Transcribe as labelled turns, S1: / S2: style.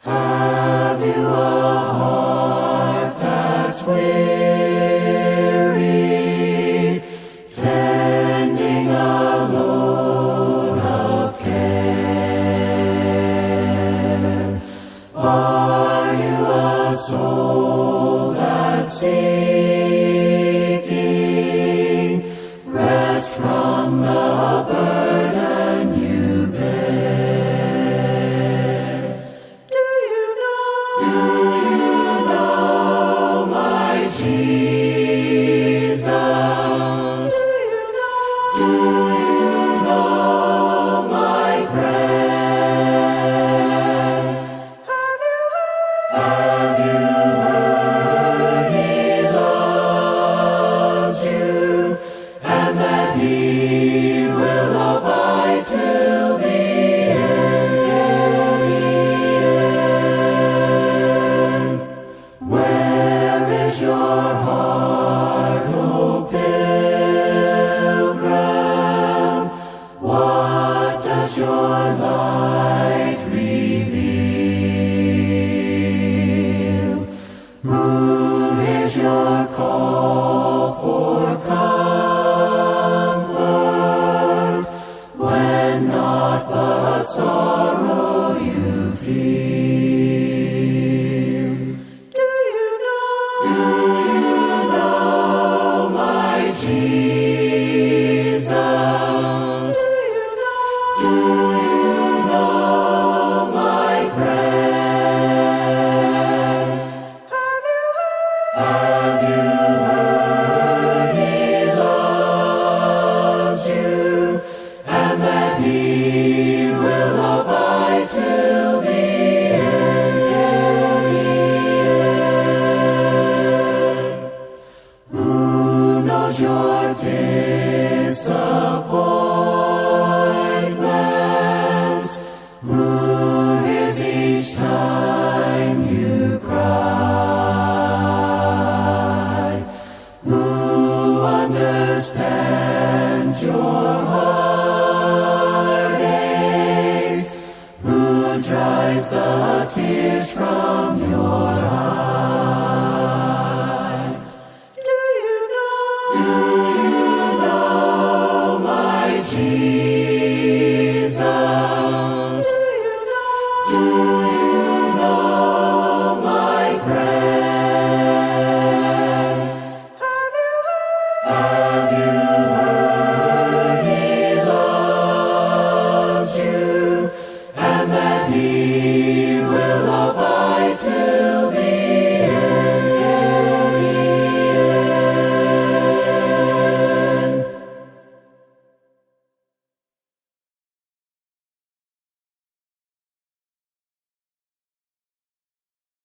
S1: Have you a heart that's weary, tending a load of care? Are you a soul that's seeking rest from the burden you bear? Do you know my Jesus? Do you know my friend? Have you heard He loves you, and that He will abide till the end? Where is your heart, O pilgrim? What does your light reveal? Who hears your call for comfort when naught but sorrow you feel? Do you know my Jesus? Do you know my friend? Have you heard He loves you, and that He will abide till the end? Who knows your disappointments? Who hears each time you cry? Who understands your heartaches? Who dries the tears from your